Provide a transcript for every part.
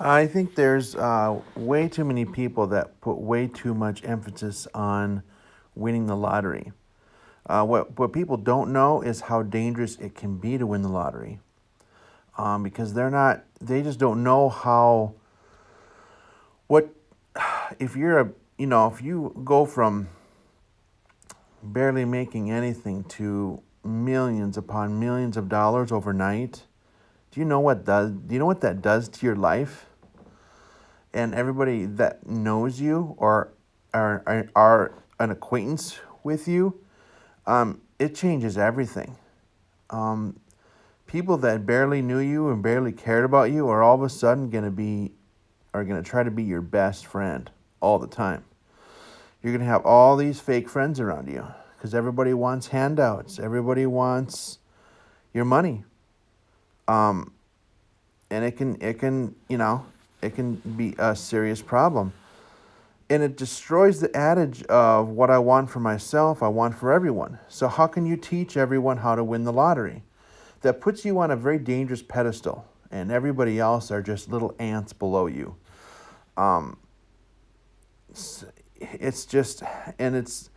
I think there's way too many people that put way too much emphasis on winning the lottery. What people don't know is how dangerous it can be to win the lottery, because they just don't know what, if you're if you go from barely making anything to millions upon millions of dollars overnight, do you know what that does to your life? And everybody that knows you or are an acquaintance with you, it changes everything. Um, People that barely knew you and barely cared about you are all of a sudden gonna try to be your best friend all the time. You're gonna have all these fake friends around you because everybody wants handouts. Everybody wants your money. Um, and it can be a serious problem. And it destroys the adage of what I want for myself, I want for everyone. So how can you teach everyone how to win the lottery? That puts you on a very dangerous pedestal, and everybody else are just little ants below you. Um, it's just, and it's,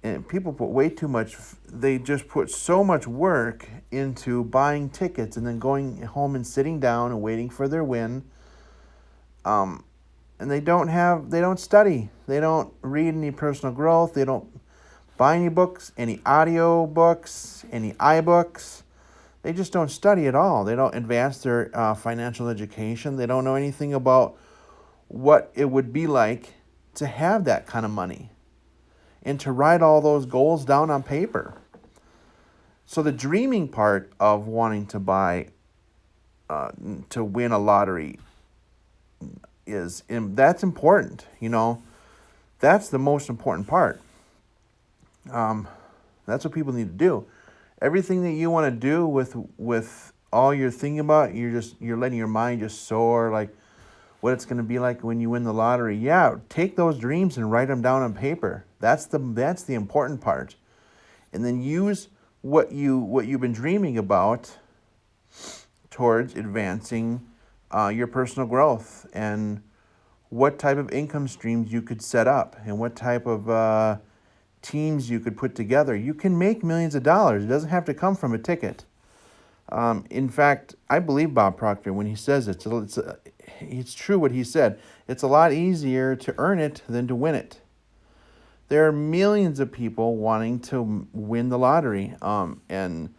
and people put way too much. They just put so much work into buying tickets and then going home and sitting down and waiting for their win. Um, and they don't study. They don't read any personal growth. They don't buy any books, any audio books, any iBooks. They just don't study at all. They don't advance their financial education. They don't know anything about what it would be like to have that kind of money and to write all those goals down on paper. So the dreaming part of wanting to to win a lottery that's important. That's the most important part. Um, that's what people need to do. Everything that you want to do with all you're thinking about, you're letting your mind just soar, like what it's going to be like when you win the lottery. Yeah, take those dreams and write them down on paper. That's the important part. And then use what you've been dreaming about towards advancing your personal growth, and what type of income streams you could set up, and what type of teams you could put together. You can make millions of dollars. It doesn't have to come from a ticket. In fact, I believe Bob Proctor when he says it's true what he said. It's a lot easier to earn it than to win it. There are millions of people wanting to win the lottery, and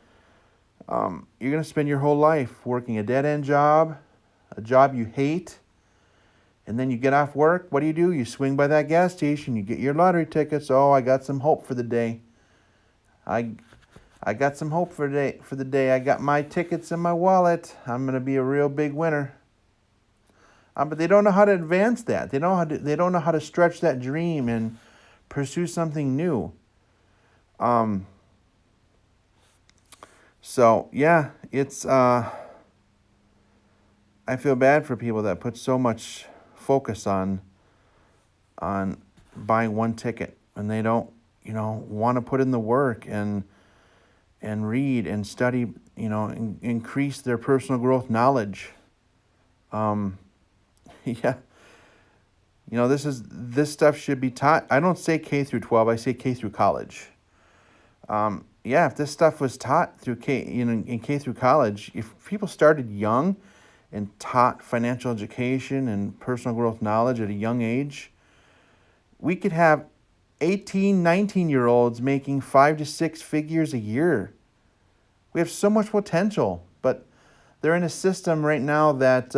you're going to spend your whole life working a dead end job, a job you hate, and then you get off work. What do? You swing by that gas station, you get your lottery tickets. Oh, I got some hope for the day. I I got some hope for the day. I got my tickets in my wallet. I'm gonna be a real big winner. But they don't know how to advance that. They don't know how to stretch that dream and pursue something new. Um, so yeah, it's I feel bad for people that put so much focus on buying one ticket, and they don't want to put in the work and read and study, increase their personal growth knowledge. Um, yeah, this stuff should be taught. I don't say K through 12. I say K through college. Yeah, if this stuff was taught through in K through college, if people started young and taught financial education and personal growth knowledge at a young age, we could have 18, 19-year-olds making 5 to 6 figures a year. We have so much potential, but they're in a system right now that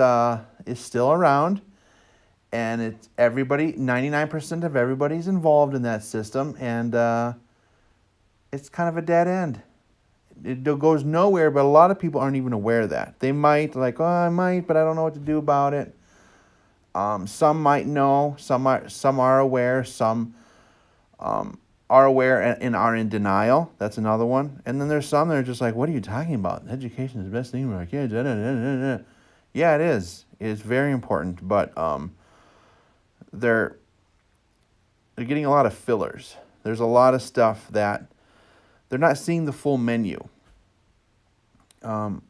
is still around, and it's everybody, 99% of everybody's involved in that system, and it's kind of a dead end. It goes nowhere, but a lot of people aren't even aware of that. They might, like, oh, I might, but I don't know what to do about it. Some might know, some are aware, some are aware and are in denial. That's another one. And then there's some that are just like, what are you talking about? Education is the best thing for our kids. Yeah, it is. It's very important, but they're getting a lot of fillers. There's a lot of stuff that they're not seeing the full menu. Um,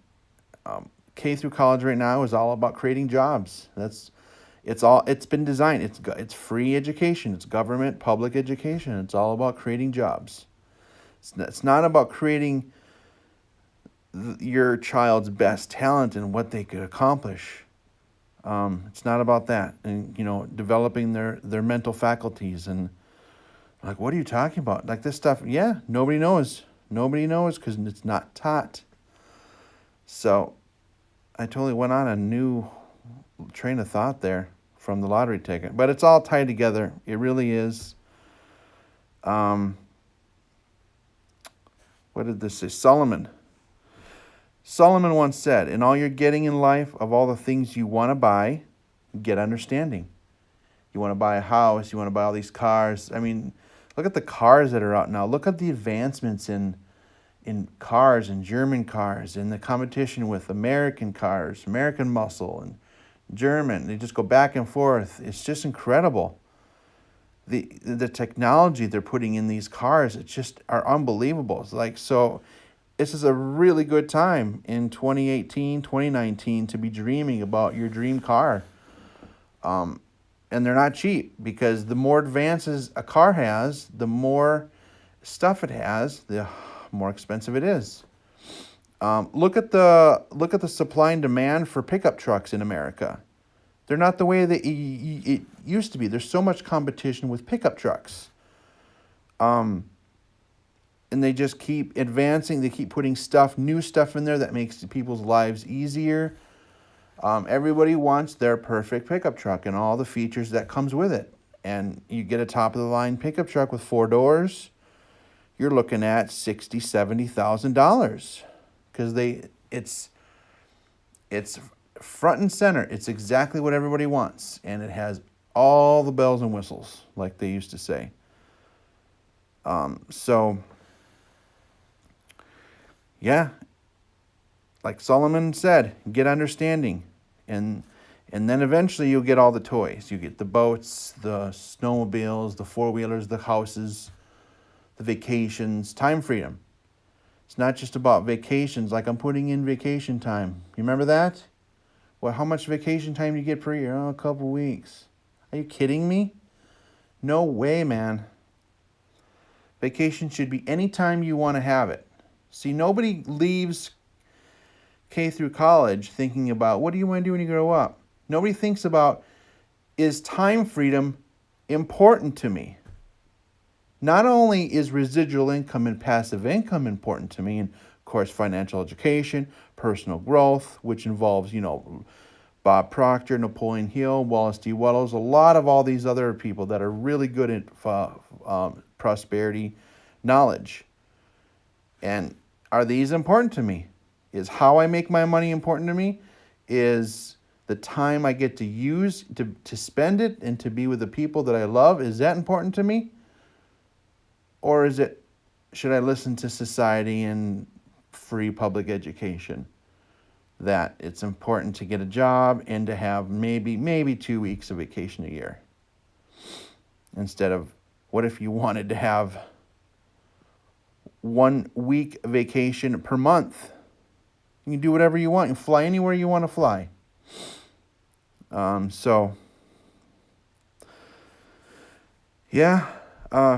K through college right now is all about creating jobs. It's been designed. It's free education. It's government public education. It's all about creating jobs. It's not about creating your child's best talent and what they could accomplish. It's not about that, and developing their mental faculties. And like, what are you talking about? Like this stuff, yeah, nobody knows because it's not taught. So I totally went on a new train of thought there from the lottery ticket, but it's all tied together. It really is. What did this say? Solomon once said, in all you're getting in life, of all the things you want to buy, get understanding. You want to buy a house, you want to buy all these cars. I mean, look at the cars that are out now. Look at the advancements in cars, and German cars, and the competition with American cars, American muscle, and German. They just go back and forth. It's just incredible. The technology they're putting in these cars, it's just are unbelievable. It's like, so this is a really good time in 2018, 2019 to be dreaming about your dream car. And they're not cheap, because the more advances a car has, the more stuff it has, the more expensive it is. Look at the supply and demand for pickup trucks in America. They're not the way that it used to be. There's so much competition with pickup trucks. And they just keep advancing. They keep putting new stuff in there that makes people's lives easier. Everybody wants their perfect pickup truck and all the features that comes with it. And you get a top-of-the-line pickup truck with 4 doors, you're looking at $60,000, $70,000, because it's front and center. It's exactly what everybody wants, and it has all the bells and whistles, like they used to say. So yeah, like Solomon said, get understanding, and then eventually you'll get all the toys. You get the boats, the snowmobiles, the 4-wheelers, the houses, the vacations, time freedom. It's not just about vacations, like I'm putting in vacation time. You remember that? Well, how much vacation time do you get per year? Oh, a couple weeks. Are you kidding me? No way, man. Vacation should be any time you want to have it. See, nobody leaves K through college thinking about, what do you want to do when you grow up? Nobody thinks about, is time freedom important to me? Not only is residual income and passive income important to me, and of course financial education, personal growth, which involves, Bob Proctor, Napoleon Hill, Wallace D. Wells, a lot of all these other people that are really good at prosperity knowledge. And are these important to me? Is how I make my money important to me? Is the time I get to use to spend it and to be with the people that I love, is that important to me? Or should I listen to society and free public education? That it's important to get a job and to have maybe 2 weeks of vacation a year. Instead of, what if you wanted to have 1 week vacation per month? You can do whatever you want. You can fly anywhere you want to fly.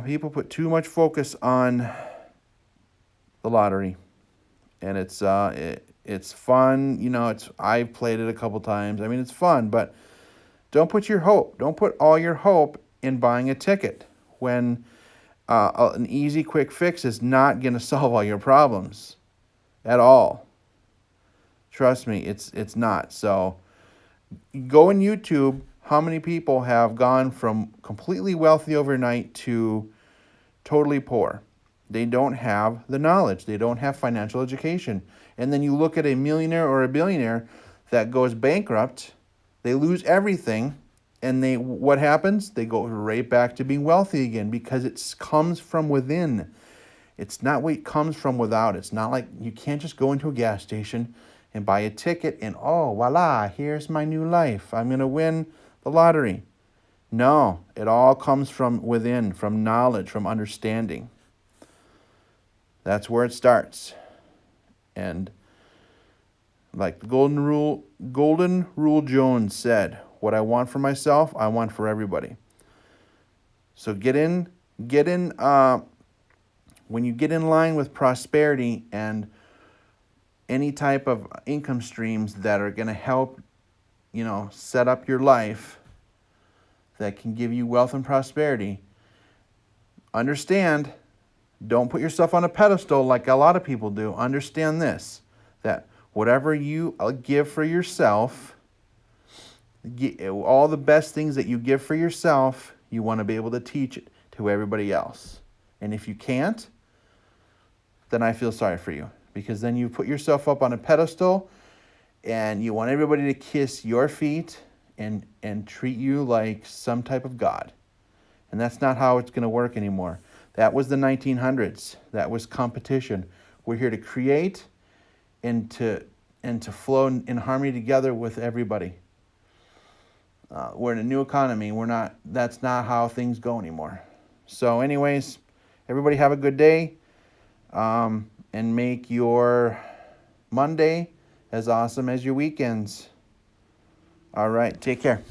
People put too much focus on the lottery, and it's fun. I've played it a couple times. I mean, it's fun, but don't put all your hope in buying a ticket when an easy, quick fix is not going to solve all your problems at all. Trust me, it's not. So go on YouTube. How many people have gone from completely wealthy overnight to totally poor? They don't have the knowledge. They don't have financial education. And then you look at a millionaire or a billionaire that goes bankrupt. They lose everything. And what happens? They go right back to being wealthy again, because it comes from within. It's not what comes from without. It's not like you can't just go into a gas station and buy a ticket and, oh, voila, here's my new life. I'm going to win the lottery. No, it all comes from within, from knowledge, from understanding. That's where it starts. And Like the Golden Rule Jones said, what I want for myself, I want for everybody. So get in, when you get in line with prosperity and any type of income streams that are going to help, set up your life, that can give you wealth and prosperity, understand, don't put yourself on a pedestal like a lot of people do. Understand this, that whatever you give for yourself, all the best things that you give for yourself, you want to be able to teach it to everybody else. And if you can't, then I feel sorry for you, because then you put yourself up on a pedestal and you want everybody to kiss your feet and treat you like some type of god. And that's not how it's going to work anymore. That was the 1900s. That was competition. We're here to create and to flow in harmony together with everybody. We're in a new economy. That's not how things go anymore. So anyways, everybody have a good day, and make your Monday as awesome as your weekends. All right, take care.